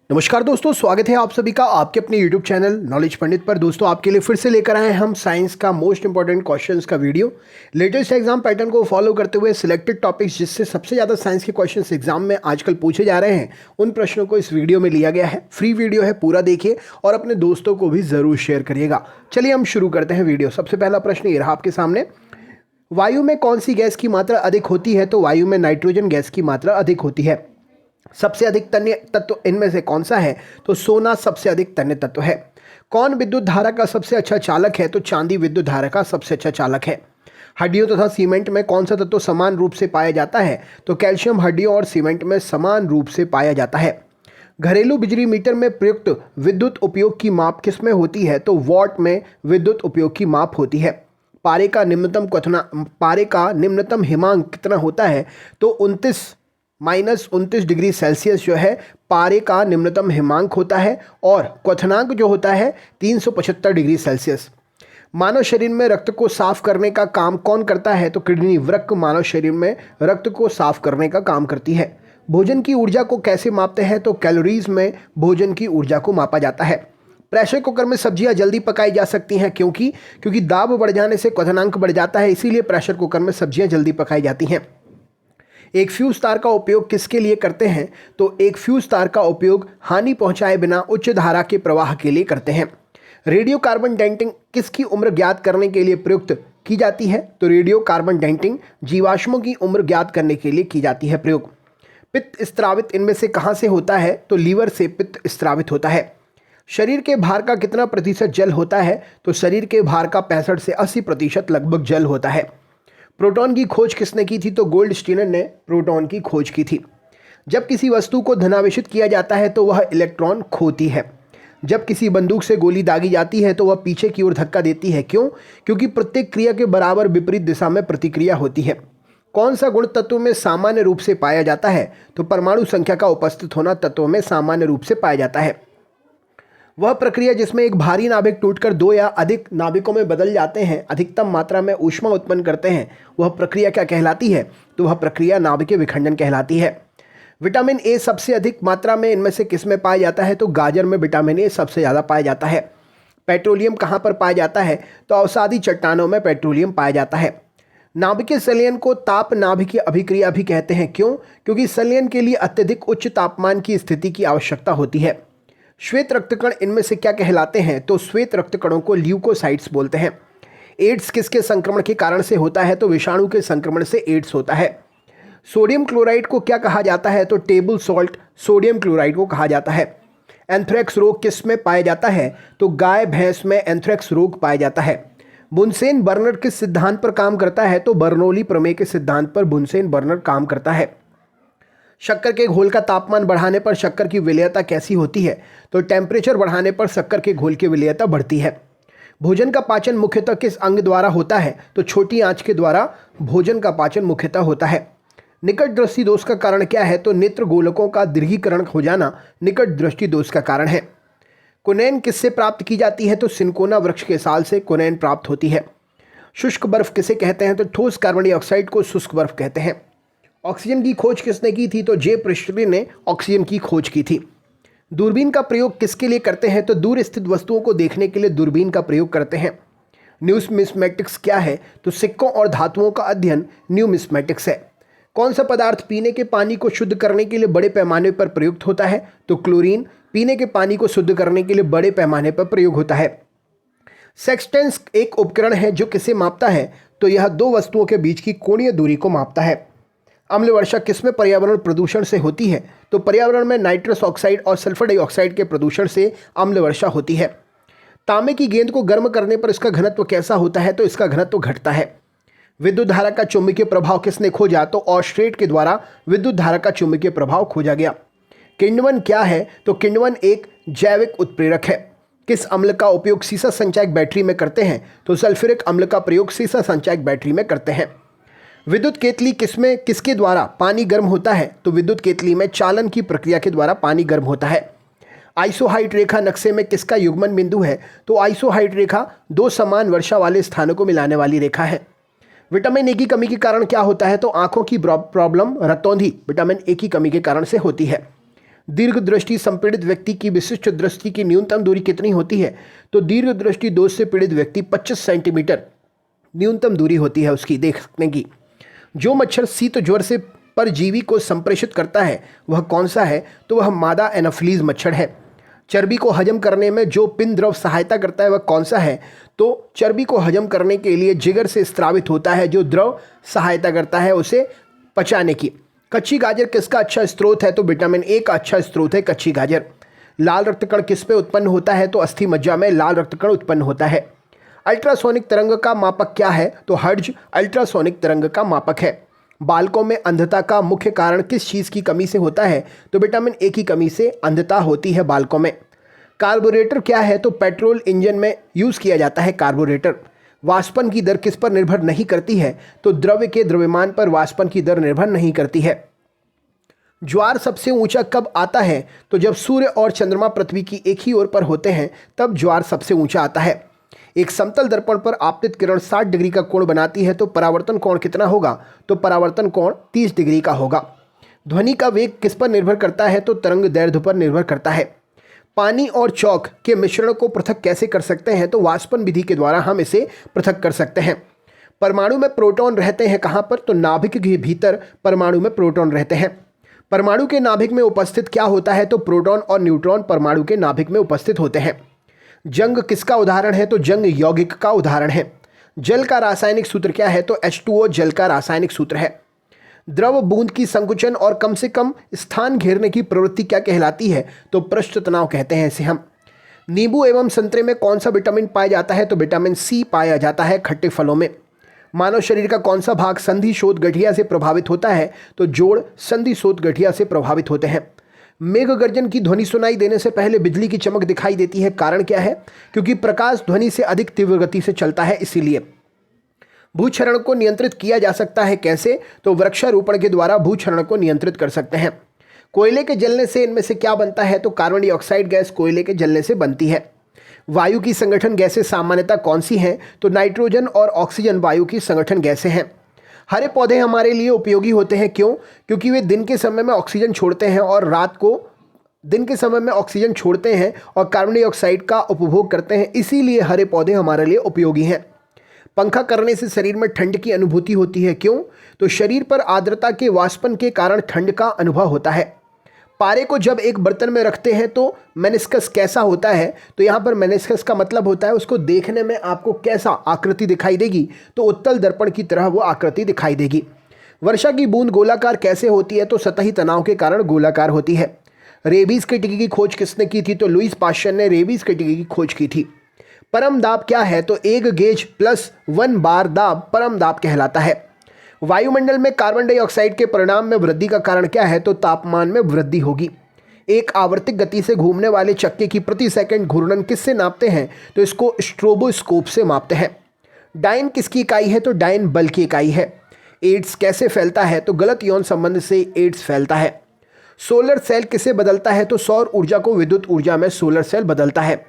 नमस्कार दोस्तों, स्वागत है आप सभी का आपके अपने YouTube चैनल नॉलेज पंडित पर। दोस्तों आपके लिए फिर से लेकर आए हैं हम साइंस का मोस्ट इंपॉर्टेंट क्वेश्चंस का वीडियो। लेटेस्ट एग्जाम पैटर्न को फॉलो करते हुए सिलेक्टेड टॉपिक्स जिससे सबसे ज़्यादा साइंस के क्वेश्चंस एग्जाम में आजकल पूछे जा रहे हैं उन प्रश्नों को इस वीडियो में लिया गया है। फ्री वीडियो है, पूरा देखिए और अपने दोस्तों को भी ज़रूर शेयर करिएगा। चलिए हम शुरू करते हैं वीडियो। सबसे पहला प्रश्न ये रहा आपके सामने, वायु में कौन सी गैस की मात्रा अधिक होती है? तो वायु में नाइट्रोजन गैस की मात्रा अधिक होती है। सबसे अधिक तन्य तत्व इनमें से कौन सा है? तो सोना सबसे अधिक तन्य तत्व है। कौन विद्युत धारा का सबसे अच्छा चालक है? तो चांदी विद्युत धारा का सबसे अच्छा चालक है। हड्डियों तथा सीमेंट में कौन सा तत्व समान रूप से पाया जाता है? तो कैल्शियम हड्डियों और सीमेंट में समान रूप से पाया जाता है। घरेलू बिजली मीटर में प्रयुक्त विद्युत उपयोग की माप किस में होती है? तो वॉट में विद्युत उपयोग की माप होती है। पारे का निम्नतम हिमांक कितना होता है? तो 29 डिग्री सेल्सियस जो है पारे का निम्नतम हिमांक होता है और क्वथनांक जो होता है 375 डिग्री सेल्सियस। मानव शरीर में रक्त को साफ करने का काम कौन करता है? तो किडनी वृक्क मानव शरीर में रक्त को साफ करने का काम करती है। भोजन की ऊर्जा को कैसे मापते हैं? तो कैलोरीज में भोजन की ऊर्जा को मापा जाता है। प्रेशर कुकर में सब्जियां जल्दी पकाई जा सकती हैं क्योंकि दाब बढ़ जाने से क्वथनांक बढ़ जाता है, इसीलिए प्रेशर कुकर में सब्जियां जल्दी पकाई जाती हैं। एक फ्यूज तार का उपयोग किसके लिए करते हैं? तो एक फ्यूज तार का उपयोग हानि पहुंचाए बिना उच्च धारा के प्रवाह के लिए करते हैं। रेडियो कार्बन डेंटिंग किसकी उम्र ज्ञात करने के लिए प्रयुक्त की जाती है? तो रेडियो कार्बन डेंटिंग जीवाश्मों की उम्र ज्ञात करने के लिए की जाती है प्रयोग। पित्त स्त्रावित इनमें से कहाँ से होता है? तो लीवर से पित्त स्त्रावित होता है। शरीर के भार का कितना प्रतिशत जल होता है? तो शरीर के भार का 65 से 80% लगभग जल होता है। प्रोटॉन की खोज किसने की थी? तो गोल्डस्टीनर ने प्रोटॉन की खोज की थी। जब किसी वस्तु को धनावेशित किया जाता है तो वह इलेक्ट्रॉन खोती है। जब किसी बंदूक से गोली दागी जाती है तो वह पीछे की ओर धक्का देती है। क्यों? क्योंकि प्रत्येक क्रिया के बराबर विपरीत दिशा में प्रतिक्रिया होती है। कौन सा गुण तत्व में सामान्य रूप से पाया जाता है? तो परमाणु संख्या का उपस्थित होना तत्वों में सामान्य रूप से पाया जाता है। वह प्रक्रिया जिसमें एक भारी नाभिक टूटकर दो या अधिक नाभिकों में बदल जाते हैं, अधिकतम मात्रा में ऊष्मा उत्पन्न करते हैं, वह प्रक्रिया क्या कहलाती है? तो वह प्रक्रिया नाभिकीय विखंडन कहलाती है। विटामिन ए सबसे अधिक मात्रा में इनमें से किस में पाया जाता है? तो गाजर में विटामिन ए सबसे ज़्यादा पाया जाता है। पेट्रोलियम कहाँ पर पाया जाता है? तो अवसादी चट्टानों में पेट्रोलियम पाया जाता है। नाभिकीय संलयन को ताप नाभिकीय अभिक्रिया भी कहते हैं। क्यों? क्योंकि संलयन के लिए अत्यधिक उच्च तापमान की स्थिति की आवश्यकता होती है। श्वेत रक्तकण इनमें से क्या कहलाते हैं? तो श्वेत रक्तकणों को ल्यूकोसाइट्स बोलते हैं। एड्स किसके संक्रमण के कारण से होता है? तो विषाणु के संक्रमण से एड्स होता है। सोडियम क्लोराइड को क्या कहा जाता है? तो टेबल सॉल्ट सोडियम क्लोराइड को कहा जाता है। एंथ्रेक्स रोग किस में पाया जाता है? तो गाय भैंस में एंथ्रेक्स रोग पाया जाता है। बुनसेन बर्नर किस सिद्धांत पर काम करता है? तो बर्नौली प्रमेय के सिद्धांत पर बुनसेन बर्नर काम करता है। शक्कर के घोल का तापमान बढ़ाने पर शक्कर की विलेयता कैसी होती है? तो टेम्परेचर बढ़ाने पर शक्कर के घोल की विलेयता बढ़ती है। भोजन का पाचन मुख्यतः किस अंग द्वारा होता है? तो छोटी आंच के द्वारा भोजन का पाचन मुख्यतः होता है। निकट दृष्टि दोष का कारण क्या है? तो नेत्र गोलकों का दीर्घीकरण हो जाना निकट दृष्टि दोष का कारण है। कुनैन किससे प्राप्त की जाती है? तो सिनकोना वृक्ष के साल से कुनैन प्राप्त होती है। शुष्क बर्फ किसे कहते हैं? तो ठोस कार्बन डाइऑक्साइड को शुष्क बर्फ कहते हैं। ऑक्सीजन की खोज किसने की थी? तो जे प्रिस्टली ने ऑक्सीजन की खोज की थी। दूरबीन का प्रयोग किसके लिए करते हैं? तो दूर स्थित वस्तुओं को देखने के लिए दूरबीन का प्रयोग करते हैं। न्यूमिस्मैटिक्स क्या है? तो सिक्कों और धातुओं का अध्ययन न्यूमिस्मैटिक्स है। कौन सा पदार्थ पीने के पानी को शुद्ध करने के लिए बड़े पैमाने पर प्रयुक्त होता है? तो क्लोरीन पीने के पानी को शुद्ध करने के लिए बड़े पैमाने पर प्रयोग होता है। सेक्सटेंस एक उपकरण है जो किसे मापता है? तो यह दो वस्तुओं के बीच की कोणीय दूरी को मापता है। अम्ल वर्षा किसमें पर्यावरण प्रदूषण से होती है? तो पर्यावरण में नाइट्रस ऑक्साइड और सल्फर डाइऑक्साइड के प्रदूषण से अम्ल वर्षा होती है। तांबे की गेंद को गर्म करने पर इसका घनत्व कैसा होता है? तो इसका घनत्व घटता है। विद्युत धारा का चुंबकीय प्रभाव किसने खोजा? तो ऑस्ट्रेट के द्वारा विद्युत धारा का चुंबकीय प्रभाव खोजा गया। किण्वन क्या है? तो किण्वन एक जैविक उत्प्रेरक है। किस अम्ल का उपयोग सीसा संचायक बैटरी में करते हैं? तो सल्फ्यूरिक अम्ल का प्रयोग सीसा संचायक बैटरी में करते हैं। विद्युत केतली किसके द्वारा पानी गर्म होता है? तो विद्युत केतली में चालन की प्रक्रिया के द्वारा पानी गर्म होता है। आइसोहाइट रेखा नक्शे में किसका युग्मन बिंदु है? तो आइसोहाइट रेखा दो समान वर्षा वाले स्थानों को मिलाने वाली रेखा है। विटामिन ए की कमी के कारण क्या होता है? तो आंखों की प्रॉब्लम रतौंधी विटामिन ए की कमी के कारण से होती है। दीर्घ दृष्टि संपीड़ित व्यक्ति की विशिष्ट दृष्टि की न्यूनतम दूरी कितनी होती है? तो दीर्घ दृष्टि दोष से पीड़ित व्यक्ति 25 सेंटीमीटर न्यूनतम दूरी होती है उसकी देखने की। जो मच्छर शीत ज्वर से परजीवी को संप्रेषित करता है वह कौन सा है? तो वह मादा एनाफिलीज मच्छर है। चर्बी को हजम करने में जो पिंड द्रव सहायता करता है वह कौन सा है? तो चर्बी को हजम करने के लिए जिगर से स्रावित होता है जो द्रव सहायता करता है उसे पचाने की। कच्ची गाजर किसका अच्छा स्रोत है? तो विटामिन ए का अच्छा स्रोत है कच्ची गाजर। लाल रक्तकण किस पे उत्पन्न होता है? तो अस्थि मज्जा में लाल रक्तकण उत्पन्न होता है। अल्ट्रासोनिक तरंग का मापक क्या है? तो हर्ट्ज अल्ट्रासोनिक तरंग का मापक है। बालकों में अंधता का मुख्य कारण किस चीज़ की कमी से होता है? तो विटामिन ए की कमी से अंधता होती है बालकों में। कार्बोरेटर क्या है? तो पेट्रोल इंजन में यूज़ किया जाता है कार्बोरेटर। वाष्पन की दर किस पर निर्भर नहीं करती है? तो द्रव्य के द्रव्यमान पर वाष्पन की दर निर्भर नहीं करती है। ज्वार सबसे ऊंचा कब आता है? तो जब सूर्य और चंद्रमा पृथ्वी की एक ही ओर पर होते हैं तब ज्वार सबसे ऊंचा आता है। एक समतल दर्पण पर आपतित किरण 60 डिग्री का कोण बनाती है तो परावर्तन कोण कितना होगा? तो परावर्तन कोण 30 डिग्री का होगा। ध्वनि का वेग किस पर निर्भर करता है? तो तरंग दैर्ध्य पर निर्भर करता है। पानी और चौक के मिश्रण को पृथक कैसे कर सकते हैं? तो वाष्पन विधि के द्वारा हम इसे पृथक कर सकते हैं। परमाणु में प्रोटॉन रहते हैं कहाँ पर? तो नाभिक के भीतर परमाणु में प्रोटॉन रहते हैं। परमाणु के नाभिक में उपस्थित क्या होता है? तो प्रोटॉन और न्यूट्रॉन परमाणु के नाभिक में उपस्थित होते हैं। जंग किसका उदाहरण है? तो जंग यौगिक का उदाहरण है। जल का रासायनिक सूत्र क्या है? तो H2O जल का रासायनिक सूत्र है। द्रव बूंद की संकुचन और कम से कम स्थान घेरने की प्रवृत्ति क्या कहलाती है? तो पृष्ठ तनाव कहते हैं इसे हम। नींबू एवं संतरे में कौन सा विटामिन पाया जाता है? तो विटामिन सी पाया जाता है खट्टे फलों में। मानव शरीर का कौन सा भाग संधि शोथ गठिया से प्रभावित होता है? तो जोड़ संधि शोथ गठिया से प्रभावित होते हैं। मेघ गर्जन की ध्वनि सुनाई देने से पहले बिजली की चमक दिखाई देती है, कारण क्या है? क्योंकि प्रकाश ध्वनि से अधिक तीव्र गति से चलता है इसीलिए। भूक्षरण को नियंत्रित किया जा सकता है कैसे? तो वृक्षारोपण के द्वारा भूक्षरण को नियंत्रित कर सकते हैं। कोयले के जलने से इनमें से क्या बनता है? तो कार्बन डाइऑक्साइड गैस कोयले के जलने से बनती है। वायु की संगठन गैसें सामान्यतः कौन सी हैं? तो नाइट्रोजन और ऑक्सीजन वायु की संगठन गैसें हैं। हरे पौधे हमारे लिए उपयोगी होते हैं, क्यों? क्योंकि वे दिन के समय में ऑक्सीजन छोड़ते हैं और रात को दिन के समय में ऑक्सीजन छोड़ते हैं और कार्बन डाइऑक्साइड का उपभोग करते हैं, इसीलिए हरे पौधे हमारे लिए उपयोगी हैं। पंखा करने से शरीर में ठंड की अनुभूति होती है, क्यों? तो शरीर पर आर्द्रता के वाष्पन के कारण ठंड का अनुभव होता है। पारे को जब एक बर्तन में रखते हैं तो मेनिस्कस कैसा होता है? तो यहाँ पर मेनिस्कस का मतलब होता है उसको देखने में आपको कैसा आकृति दिखाई देगी? तो उत्तल दर्पण की तरह वो आकृति दिखाई देगी। वर्षा की बूंद गोलाकार कैसे होती है? तो सतही तनाव के कारण गोलाकार होती है। रेबीज के टीके की खोज किसने की थी? तो लुईस पाश्चर ने रेबीज के टीके की खोज की थी। परम दाब क्या है? तो एक गेज प्लस 1 बार दाब परम दाब कहलाता है। वायुमंडल में कार्बन डाइऑक्साइड के परिणाम में वृद्धि का कारण क्या है? तो तापमान में वृद्धि होगी। एक आवर्तिक गति से घूमने वाले चक्के की प्रति सेकंड घूर्णन किससे नापते हैं? तो इसको स्ट्रोबोस्कोप से मापते हैं। डाइन किसकी इकाई है? तो डाइन बल की इकाई है। एड्स कैसे फैलता है? तो गलत यौन संबंध से एड्स फैलता है। सोलर सेल किसे बदलता है? तो सौर ऊर्जा को विद्युत ऊर्जा में सोलर सेल बदलता है।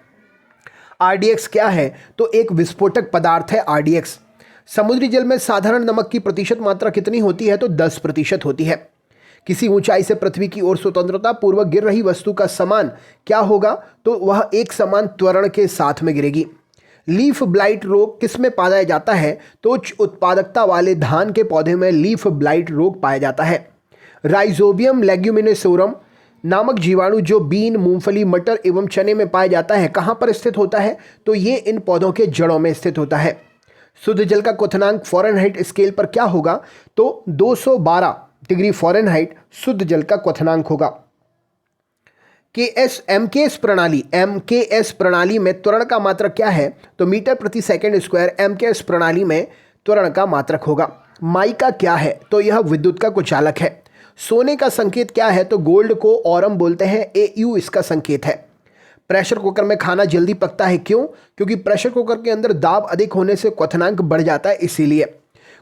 RDX क्या है? तो एक विस्फोटक पदार्थ है RDX। समुद्री जल में साधारण नमक की प्रतिशत मात्रा कितनी होती है? तो 10% होती है। किसी ऊंचाई से पृथ्वी की ओर स्वतंत्रता पूर्वक गिर रही वस्तु का समान क्या होगा? तो वह एक समान त्वरण के साथ में गिरेगी। लीफ ब्लाइट रोग किस में पाया जाता है? तो उच्च उत्पादकता वाले धान के पौधे में लीफ ब्लाइट रोग पाया जाता है। राइजोबियम लेग्यूमिनोसोरम नामक जीवाणु जो बीन, मूंगफली, मटर एवं चने में पाया जाता है कहाँ पर स्थित होता है? तो ये इन पौधों के जड़ों में स्थित होता है। शुद्ध जल का क्वथनांक फ़ारेनहाइट स्केल पर क्या होगा? तो 212 डिग्री फ़ारेनहाइट शुद्ध जल का क्वथनांक होगा। एमकेएस प्रणाली में त्वरण का मात्रक क्या है? तो मीटर प्रति सेकंड स्क्वायर एमकेएस प्रणाली में त्वरण का मात्रक होगा। माइका क्या है? तो यह विद्युत का कुचालक है। सोने का संकेत क्या है? तो गोल्ड को ऑरम बोलते हैं। AU इसका संकेत है। प्रेशर कुकर में खाना जल्दी पकता है, क्यों? क्योंकि प्रेशर कुकर के अंदर दाब अधिक होने से क्वथनांक बढ़ जाता है, इसीलिए।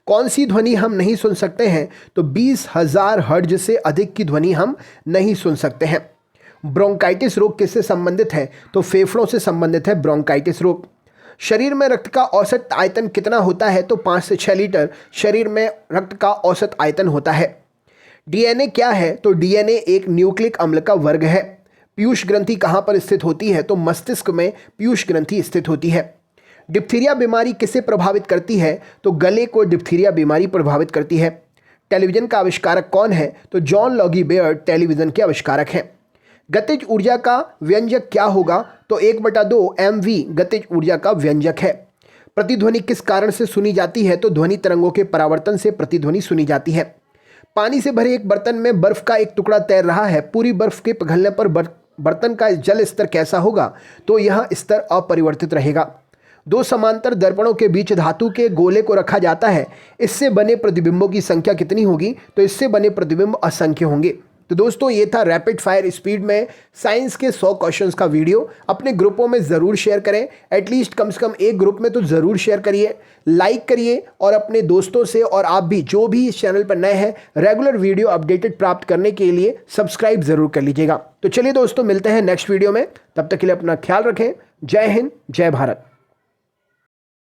कौन सी ध्वनि हम नहीं सुन सकते हैं? तो 20,000 हर्ट्ज से अधिक की ध्वनि हम नहीं सुन सकते हैं। ब्रोंकाइटिस रोग किससे संबंधित है? तो फेफड़ों से संबंधित है ब्रोंकाइटिस रोग। शरीर में रक्त का औसत आयतन कितना होता है? तो 5 से 6 लीटर शरीर में रक्त का औसत आयतन होता है। डीएनए क्या है? तो डीएनए एक न्यूक्लिक अम्ल का वर्ग है। पीयूष ग्रंथि कहाँ पर स्थित होती है? तो मस्तिष्क में पीयूष ग्रंथि स्थित होती है। डिप्थीरिया बीमारी किसे प्रभावित करती है? तो गले को डिप्थीरिया बीमारी प्रभावित करती है। टेलीविजन का आविष्कारक कौन है? तो जॉन लॉगी बेयर्ड टेलीविजन के आविष्कारक हैं। गतिज ऊर्जा का व्यंजक क्या होगा? तो 1/2 mv गतिज ऊर्जा का व्यंजक है। प्रतिध्वनि किस कारण से सुनी जाती है? तो ध्वनि तरंगों के परावर्तन से प्रतिध्वनि सुनी जाती है। पानी से भरे एक बर्तन में बर्फ का एक टुकड़ा तैर रहा है। पूरी बर्फ के पिघलने पर बर्तन का जल स्तर कैसा होगा? तो यह स्तर अपरिवर्तित रहेगा। दो समांतर दर्पणों के बीच धातु के गोले को रखा जाता है। इससे बने प्रतिबिंबों की संख्या कितनी होगी? तो इससे बने प्रतिबिंब असंख्य होंगे। तो दोस्तों ये था रैपिड फायर स्पीड में साइंस के 100 क्वेश्चंस का वीडियो। अपने ग्रुपों में ज़रूर शेयर करें, एटलीस्ट कम से कम एक ग्रुप में तो ज़रूर शेयर करिए, लाइक करिए और अपने दोस्तों से, और आप भी जो भी इस चैनल पर नए हैं रेगुलर वीडियो अपडेटेड प्राप्त करने के लिए सब्सक्राइब ज़रूर कर लीजिएगा। तो चलिए दोस्तों, मिलते हैं नेक्स्ट वीडियो में। तब तक के लिए अपना ख्याल रखें। जय हिंद, जय भारत।